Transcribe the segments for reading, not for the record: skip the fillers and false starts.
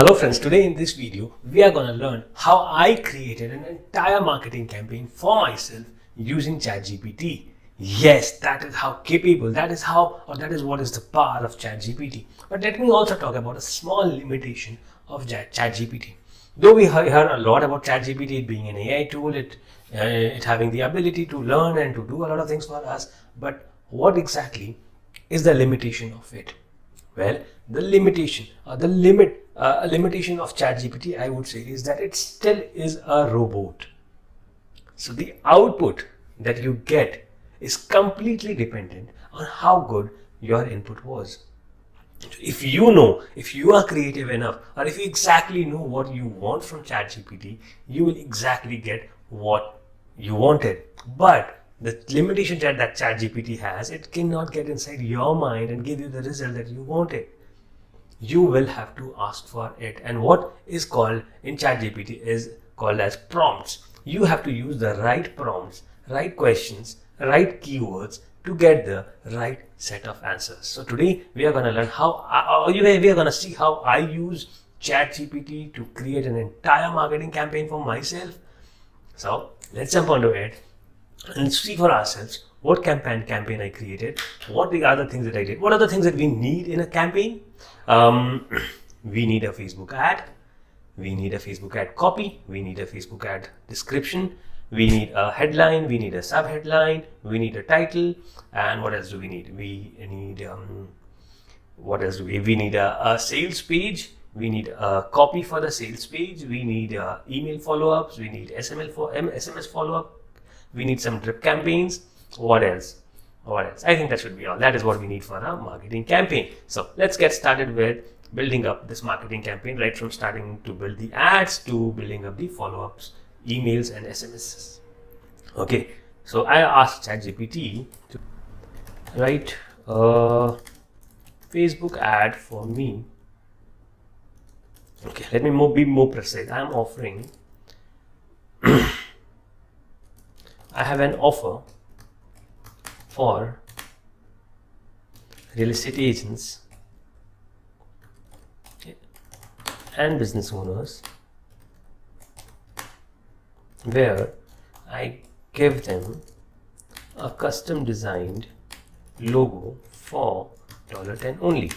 Hello friends, today in this video we are going to learn how I created an entire marketing campaign for myself using ChatGPT. Yes, that is how capable, that is what is the power of ChatGPT. But let me also talk about a small limitation of ChatGPT. Though we heard a lot about ChatGPT, it being an AI tool, it having the ability to learn and to do a lot of things for us, but what exactly is the limitation of it? Well, the limitation or the limitation of ChatGPT, I would say, is that it still is a robot. So the output that you get is completely dependent on how good your input was. If you are creative enough, or if you exactly know what you want from ChatGPT, you will exactly get what you wanted. But the limitation that ChatGPT has, it cannot get inside your mind and give you the result that you wanted. You will have to ask for it. And what is called in ChatGPT is called as prompts. You have to use the right prompts, right questions, right keywords to get the right set of answers. So today we are going to learn we are going to see how I use ChatGPT to create an entire marketing campaign for myself. So let's jump onto it and see for ourselves what campaign I created, what the other things that I did, what are the things that we need in a campaign. We need a Facebook ad, we need a Facebook ad copy, we need a Facebook ad description, we need a headline, we need a sub-headline, we need a title, and what else do we need? We need what else do we need a sales page, we need a copy for the sales page, we need email follow-ups, we need SMS follow-up, we need some drip campaigns. What else? I think that should be all. That is what we need for a marketing campaign. So let's get started with building up this marketing campaign, right from starting to build the ads to building up the follow-ups, emails and SMSs. Okay, so I asked ChatGPT to write a Facebook ad for me. Okay, let me be more precise. I am offering I have an offer for real estate agents and business owners where I give them a custom designed logo for $10 only.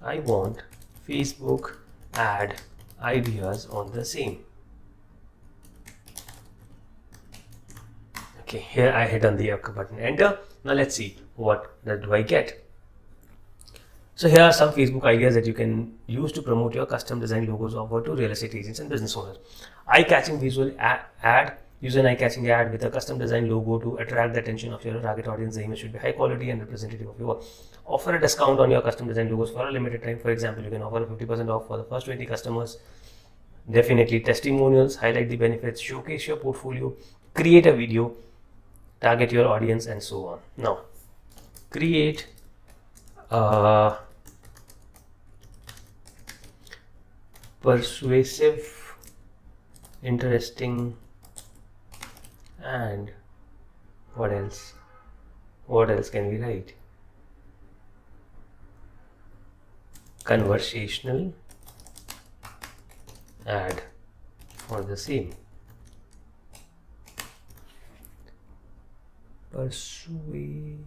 I want Facebook ad ideas on the same. Okay, here I hit on the button enter. Now let's see what do I get. So here are some Facebook ideas that you can use to promote your custom design logos offered to real estate agents and business owners. Eye-catching visual ad. Use an eye-catching ad with a custom design logo to attract the attention of your target audience. The image should be high quality and representative of your work. Offer a discount on your custom design logos for a limited time. For example, you can offer 50% off for the first 20 customers. Definitely testimonials, highlight the benefits, showcase your portfolio, create a video, target your audience, and so on. Now, create a persuasive, interesting, and what else? What else can we write? Conversational ad for the same. Persuasive,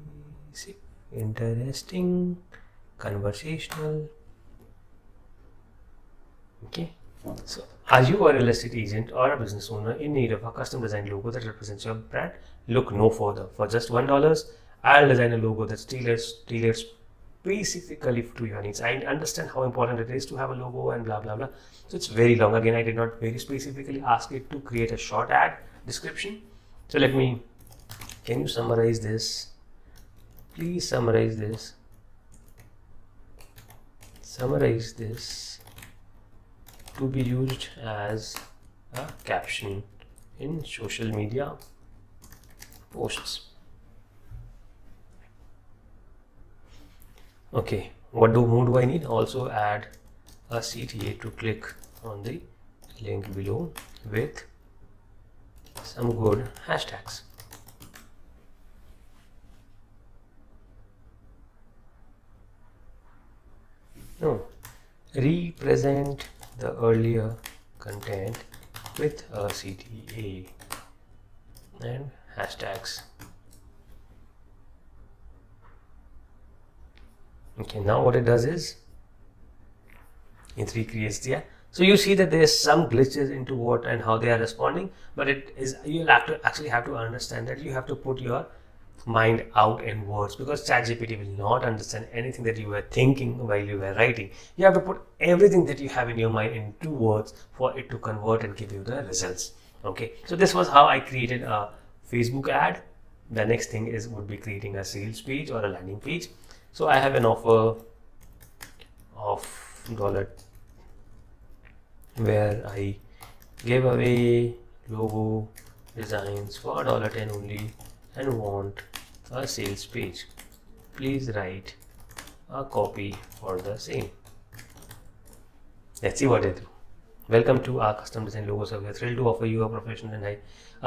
interesting, conversational. Okay, so are you a real estate agent or a business owner in need of a custom design logo that represents your brand? Look no further. For just $1, I'll design a logo that's tailored specifically to your needs. I understand how important it is to have a logo and blah blah blah. So it's very long. Again, I did not very specifically ask it to create a short ad description. So can you summarize this? Please summarize this. Summarize this to be used as a caption in social media posts. Okay, what more do I need? Also add a CTA to click on the link below with some good hashtags. No, represent the earlier content with a CTA and hashtags. Okay, now what it does is it recreates the. So you see that there's some glitches into what and how they are responding, but it is, you'll have to actually have to understand that you have to put your mind out in words, because ChatGPT will not understand anything that you were thinking while you were writing. You have to put everything that you have in your mind into words for it to convert and give you the results. Okay, so this was how I created a Facebook ad. The next thing is would be creating a sales page or a landing page. So I have an offer of $10 where I gave away logo designs for $10 only and want a sales page. Please write a copy for the same. Let's see what it do. Welcome to our custom design logo service. We are thrilled to offer you a professional and a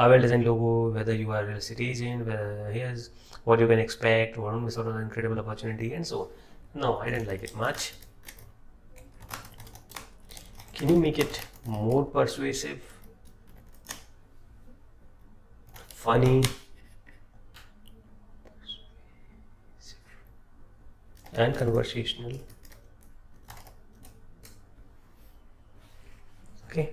well-designed logo, whether you are a real estate agent, here's what you can expect, or miss out on an incredible opportunity, and so on. No, I didn't like it much. Can you make it more persuasive, funny, and conversational? Okay.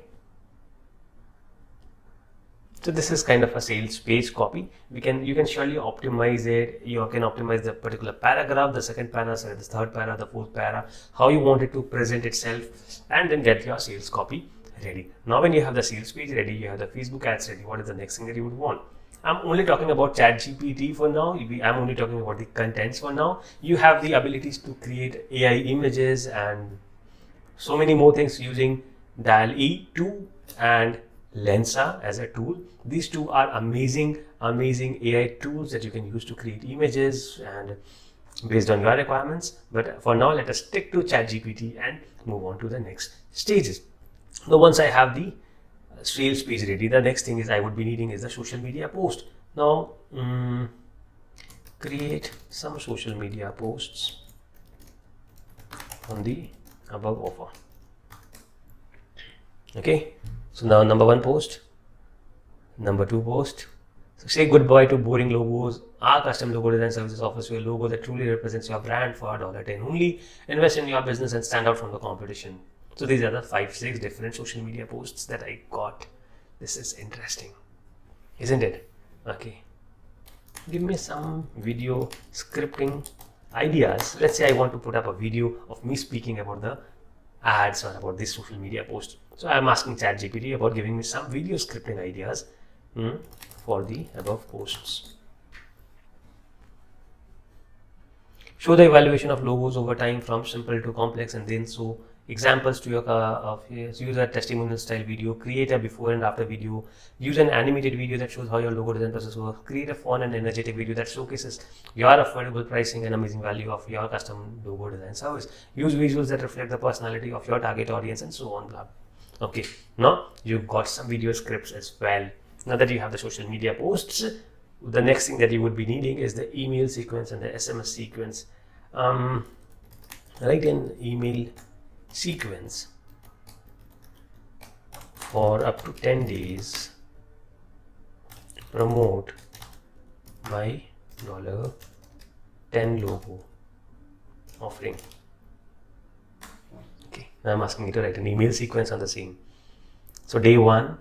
So this is kind of a sales page copy. You can surely optimize it. You can optimize the particular paragraph, the second para, the third para, the fourth para, how you want it to present itself, and then get your sales copy ready. Now when you have the sales page ready, you have the Facebook ads ready, what is the next thing that you would want? I'm only talking about ChatGPT for now. I'm only talking about the contents for now. You have the abilities to create AI images and so many more things using DALL-E 2 and Lensa as a tool. These two are amazing AI tools that you can use to create images and based on your requirements. But for now, let us stick to ChatGPT and move on to the next stages. So once I have the sales page ready, the next thing is I would be needing is the social media post. Now create some social media posts on the above offer. Okay, so now number 1 post, number 2 post. So say goodbye to boring logos. Our custom logo design services offers you a logo that truly represents your brand for $10 only. Invest in your business and stand out from the competition. So these are the 5-6 different social media posts that I got. This is interesting, isn't it? Okay, give me some video scripting ideas. Let's say I want to put up a video of me speaking about the ads or about this social media post. So I'm asking ChatGPT about giving me some video scripting ideas for the above posts. Show the evaluation of logos over time from simple to complex, and then show examples to your use a testimonial style video. Create a before and after video. Use an animated video that shows how your logo design process works. Create a fun and energetic video that showcases your affordable pricing and amazing value of your custom logo design service. Use visuals that reflect the personality of your target audience, and so on. Blah. Okay, now you've got some video scripts as well. Now that you have the social media posts, the next thing that you would be needing is the email sequence and the SMS sequence. Write an email sequence for up to 10 days to promote my $10 logo offering. Okay, now I'm asking you to write an email sequence on the same. So day 1,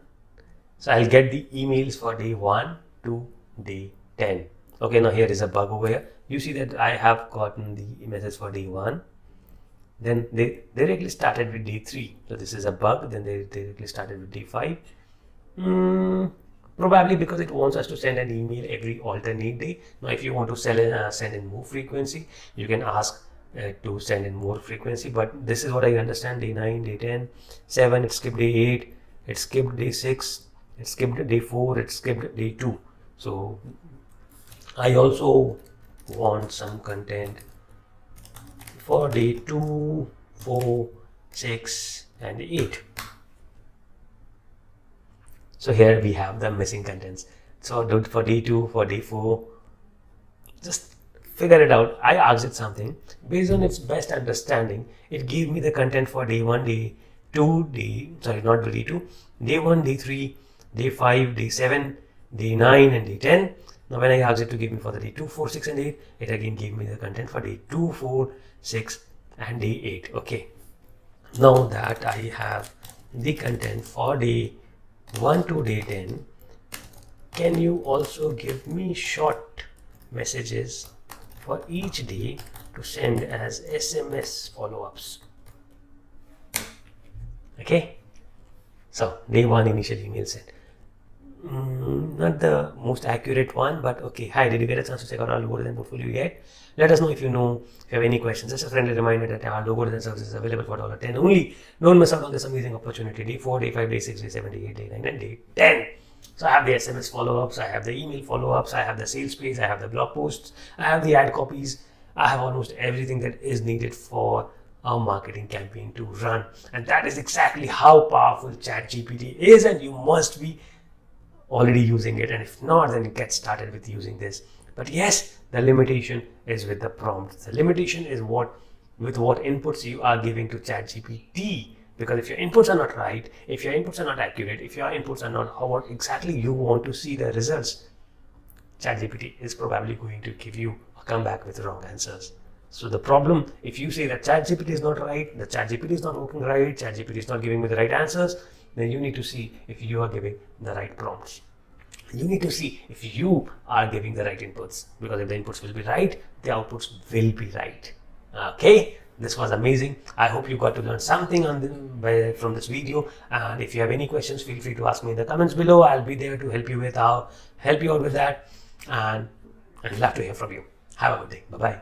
so I'll get the emails for day 1 to day 10. Okay, now here is a bug over here. You see that I have gotten the message for day 1. Then they directly started with day 3. So this is a bug. Then they directly started with day 5. Probably because it wants us to send an email every alternate day. Now if you want to send in more frequency, you can ask to send in more frequency. But this is what I understand. Day 9, day 10, 7, it skipped day 8, it skipped day 6, it skipped day 4, it skipped day 2. So I also want some content for day 2, 4, 6 and 8. So here we have the missing contents. So for day 2, for day 4, just figure it out. I asked it something based on its best understanding. It gave me the content for day 1, day day 1, day 3, day 5, day 7, day 9 and day 10. Now when I asked it to give me for the day 2, 4, 6 and 8, it again gave me the content for day 2, 4, 6 and day 8. Okay, now that I have the content for day 1 to day 10, can you also give me short messages for each day to send as SMS follow-ups? Okay, so day 1 initial email sent. Not the most accurate one, but okay. Hi, did you get a chance to check out our logo design portfolio yet? Let us know if you have any questions. Just a friendly reminder that our logo design service is available for $10 only. Don't miss out on this amazing opportunity. Day 4, day 5, day 6, day 7, day 8, day 9 and day 10. So I have the SMS follow-ups, I have the email follow-ups, I have the sales page, I have the blog posts, I have the ad copies, I have almost everything that is needed for a marketing campaign to run. And that is exactly how powerful ChatGPT is, and you must be already using it, and if not, then get started with using this. But yes, the limitation is with the prompt. The limitation is with what inputs you are giving to ChatGPT. Because if your inputs are not right, if your inputs are not accurate, if your inputs are not how exactly you want to see the results, ChatGPT is probably going to give you a comeback with wrong answers. So the problem, if you say that ChatGPT is not right, the ChatGPT is not working right, ChatGPT is not giving me the right answers, then you need to see if you are giving the right prompts. You need to see if you are giving the right inputs, because if the inputs will be right, the outputs will be right. Okay, this was amazing. I hope you got to learn something from this video, and if you have any questions, feel free to ask me in the comments below. I'll be there to help you out with that, and I'd love to hear from you. Have a good day. Bye bye.